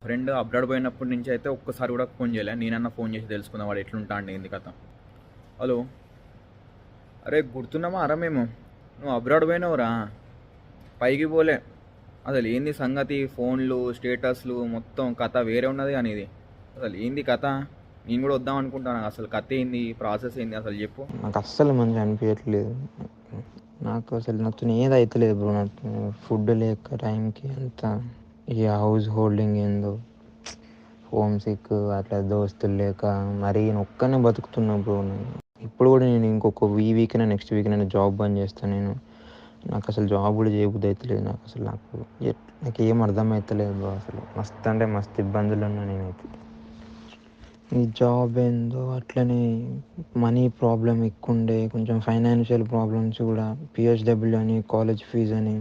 Friend abroad పోయినప్పటి నుంచి అయితే ఒక్కసారి కూడా ఫోన్ చేయలే. నేనన్నా ఫోన్ చేసి తెలుసుకుందాం వాడు ఎట్లుంటా అండి ఏంది కథ. హలో, అరే గుర్తున్నామా అరా మేము? నువ్వు అబ్రాడ్ పోయినావురా, పైకి పోలే. అసలు ఏంది సంగతి? ఫోన్లు స్టేటస్లు మొత్తం కథ వేరే ఉన్నది కానీ ఇది అసలు ఏంది కథ? నేను కూడా వద్దాం అనుకుంటాను. అసలు కథ ఏంది, ప్రాసెస్ ఏంది అసలు చెప్పు. నాకు అస్సలు మంచిగా అనిపించట్లేదు. నాకు అసలు నాతో ఏది అవుతలేదు బ్రో. నాకు ఫుడ్ లేక టైంకి అంత, ఈ హౌస్ హోల్డింగ్ ఏందో, హోమ్ సిక్, అట్లా దోస్తులు లేక మరీ నేను ఒక్కనే బతుకుతున్నా బ్రో. ఇప్పుడు కూడా నేను ఇంకొక వీక్ అయినా నెక్స్ట్ వీక్ అయినా జాబ్ బంద్ చేస్తాను నేను. నాకు అసలు జాబ్ కూడా చేయబుద్ధి అవుతలేదు. నాకు అసలు నాకు ఏం అర్థమవుతలేదు బ్రో. అసలు మస్తు అంటే మస్తు ఇబ్బందులు ఉన్నా నేనైతే. ఈ జాబ్ ఏందో, అట్లనే మనీ ప్రాబ్లం ఎక్కువ ఉండే, కొంచెం ఫైనాన్షియల్ ప్రాబ్లమ్స్ కూడా, పిహెచ్డబ్ల్యూ అని, కాలేజ్ ఫీజు అని.